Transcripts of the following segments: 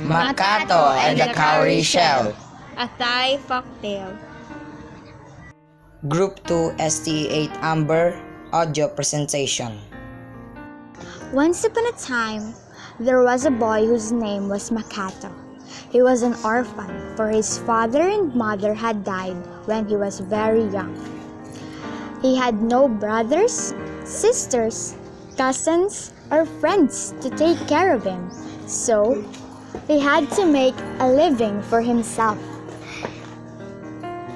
Makato and the Cowrie Shell. A Thai folktale. Group 2 ST8 Amber Audio Presentation. Once upon a time, there was a boy whose name was Makato. He was an orphan, for his father and mother had died when he was very young. He had no brothers, sisters, cousins, or friends to take care of him, so he had to make a living for himself.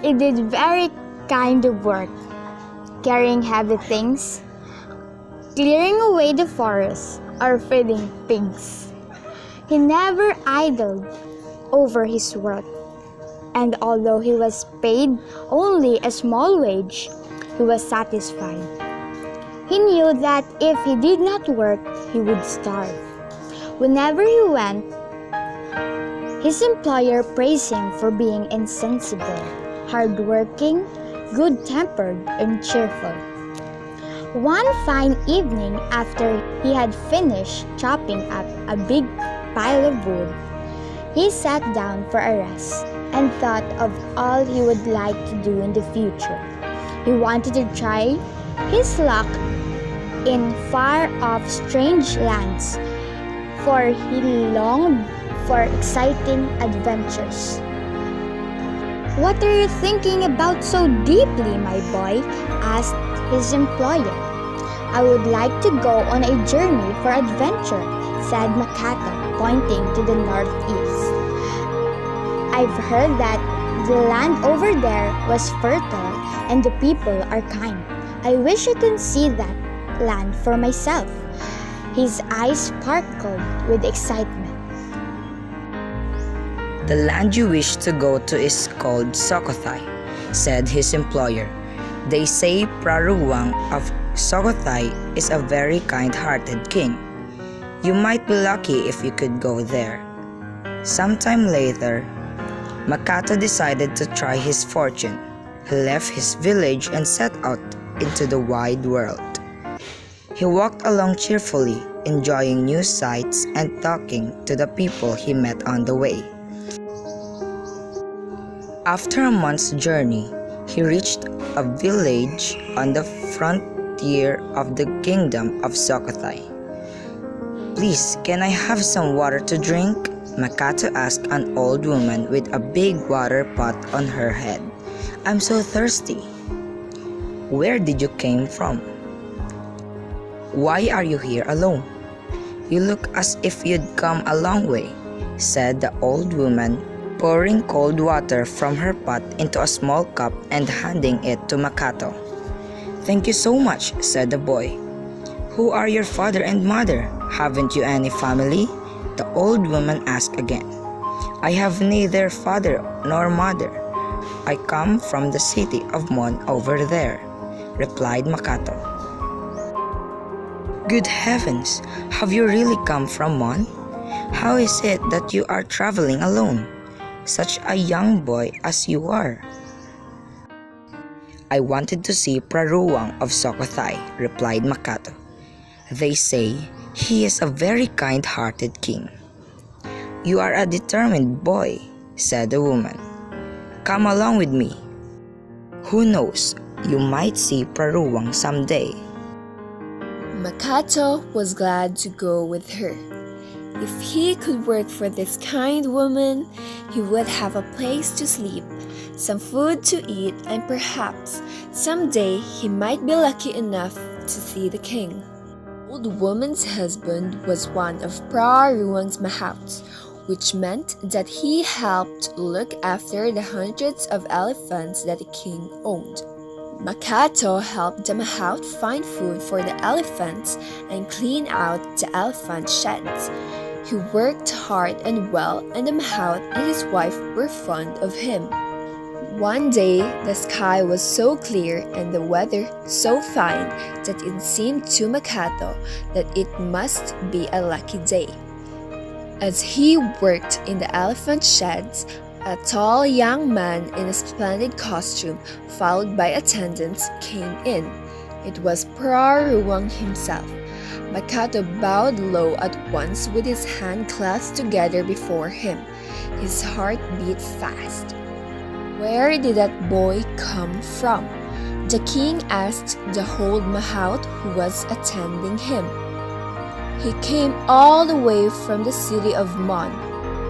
He did very kind of work, carrying heavy things, clearing away the forest, or feeding pigs. He never idled over his work, and although he was paid only a small wage, he was satisfied. He knew that if he did not work, he would starve. Whenever he went, his employer praised him for being insensible, hardworking, good-tempered, and cheerful. One fine evening, after he had finished chopping up a big pile of wood, he sat down for a rest and thought of all he would like to do in the future. He wanted to try his luck in far-off strange lands, for he longed for exciting adventures. "What are you thinking about so deeply, my boy?" asked his employer. "I would like to go on a journey for adventure," said Makato, pointing to the northeast. "I've heard that the land over there was fertile and the people are kind. I wish I could see that land for myself." His eyes sparkled with excitement. The land you wish to go to is called Sukhothai, said his employer. They say Praruwang of Sukhothai is a very kind-hearted king. You might be lucky if you could go there. Sometime later, Makato decided to try his fortune. He left his village and set out into the wide world. He walked along cheerfully, enjoying new sights and talking to the people he met on the way. After a month's journey, he reached a village on the frontier of the kingdom of Sukhothai. "Please, can I have some water to drink?" Makato asked an old woman with a big water pot on her head. "I'm so thirsty." "Where did you came from? Why are you here alone? You look as if you'd come a long way," said the old woman, pouring cold water from her pot into a small cup and handing it to Makato. "Thank you so much," said the boy. "Who are your father and mother? Haven't you any family?" The old woman asked again. "I have neither father nor mother. I come from the city of Mon over there," replied Makato. "Good heavens, have you really come from Mon? How is it that you are traveling alone? Such a young boy as you are." "I wanted to see Praruwang of Sukhothai," replied Makato. "They say he is a very kind-hearted king." "You are a determined boy," said the woman. "Come along with me. Who knows, you might see Praruwang someday." Makato was glad to go with her. If he could work for this kind woman, he would have a place to sleep, some food to eat, and perhaps someday he might be lucky enough to see the king. The old woman's husband was one of Praruwang's mahouts, which meant that he helped look after the hundreds of elephants that the king owned. Makato helped the mahout find food for the elephants and clean out the elephant sheds. He worked hard and well, and the mahout and his wife were fond of him. One day, the sky was so clear and the weather so fine that it seemed to Makato that it must be a lucky day. As he worked in the elephant sheds, a tall young man in a splendid costume, followed by attendants, came in. It was Praruwang himself. Makato bowed low at once with his hand clasped together before him. His heart beat fast. Where did that boy come from? The king asked the old mahout who was attending him. He came all the way from the city of Mon,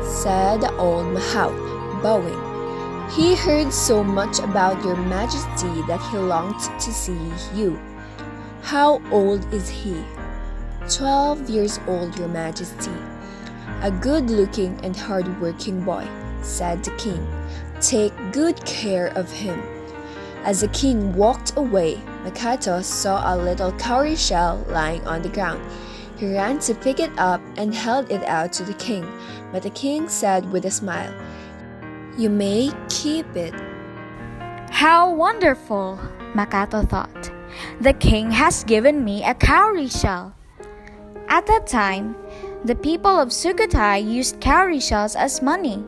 said the old mahout, bowing. He heard so much about your majesty that he longed to see you. How old is he? 12 years old, your majesty. A good-looking and hard-working boy, said the king. Take good care of him. As the king walked away, Makato saw a little cowrie shell lying on the ground. He ran to pick it up and held it out to the king, but the king said with a smile, "You may keep it." How wonderful, Makato thought. The king has given me a cowrie shell. At that time, the people of Sukhothai used cowrie shells as money,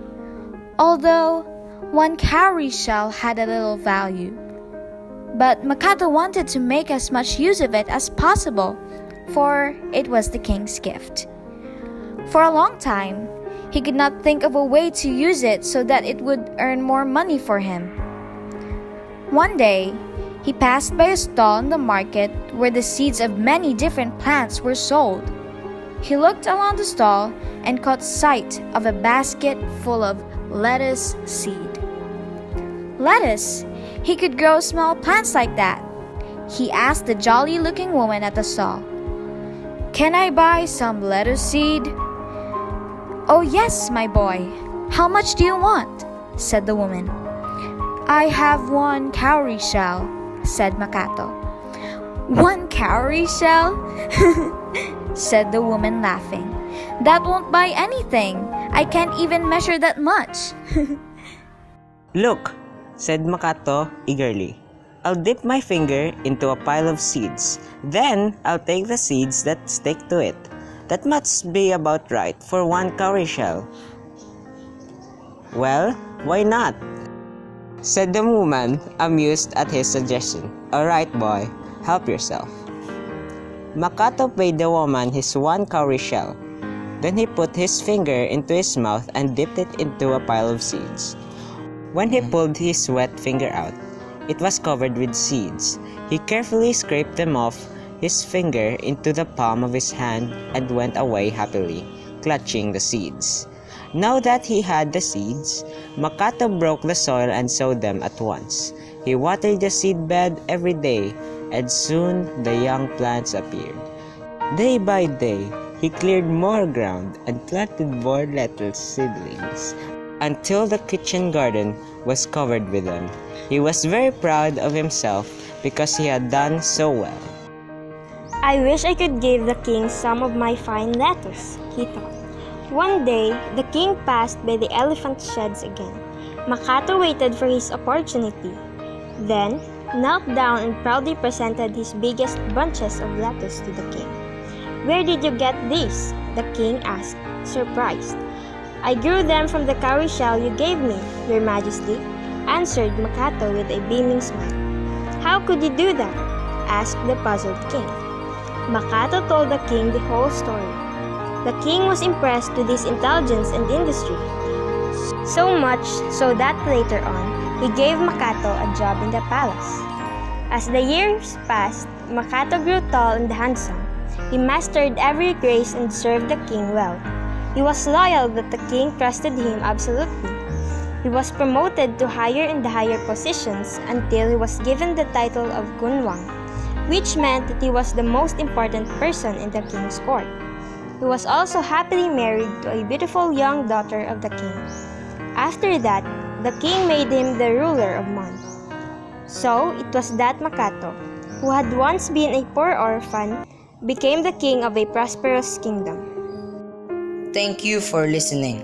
although one cowrie shell had a little value. But Makato wanted to make as much use of it as possible, for it was the king's gift. For a long time, he could not think of a way to use it so that it would earn more money for him. One day, he passed by a stall in the market where the seeds of many different plants were sold. He looked along the stall and caught sight of a basket full of lettuce seed. Lettuce! He could grow small plants like that. He asked the jolly-looking woman at the stall, "Can I buy some lettuce seed?" "Oh yes, my boy. How much do you want?" said the woman. "I have one cowrie shell," said Makato. "One cowrie shell?" said the woman, laughing. "That won't buy anything. I can't even measure that much." "Look," said Makato eagerly. "I'll dip my finger into a pile of seeds. Then I'll take the seeds that stick to it. That must be about right for one cowrie shell." "Well, why not?" said the woman, amused at his suggestion. "All right, boy, help yourself." Makato paid the woman his one cowrie shell. Then he put his finger into his mouth and dipped it into a pile of seeds. When he pulled his wet finger out, it was covered with seeds. He carefully scraped them off his finger into the palm of his hand and went away happily, clutching the seeds. Now that he had the seeds, Makato broke the soil and sowed them at once. He watered the seed bed every day, and soon the young plants appeared. Day by day, he cleared more ground and planted more lettuce seedlings, until the kitchen garden was covered with them. He was very proud of himself because he had done so well. I wish I could give the king some of my fine lettuce, he thought. One day, the king passed by the elephant sheds again. Makato waited for his opportunity, then knelt down and proudly presented his biggest bunches of lettuce to the king. "Where did you get these?" the king asked, surprised. "I grew them from the cowrie shell you gave me, your majesty," answered Makato with a beaming smile. "How could you do that?" asked the puzzled king. Makato told the king the whole story. The king was impressed with his intelligence and industry, so much so that later on, he gave Makato a job in the palace. As the years passed, Makato grew tall and handsome. He mastered every grace and served the king well. He was loyal that the king trusted him absolutely. He was promoted to higher and higher positions until he was given the title of Gunwang, which meant that he was the most important person in the king's court. He was also happily married to a beautiful young daughter of the king. After that, the king made him the ruler of Mon. So, it was that Makato, who had once been a poor orphan, became the king of a prosperous kingdom. Thank you for listening.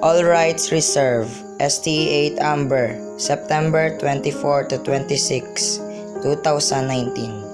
All rights reserved. ST8 Amber, September 24 to 26, 2019.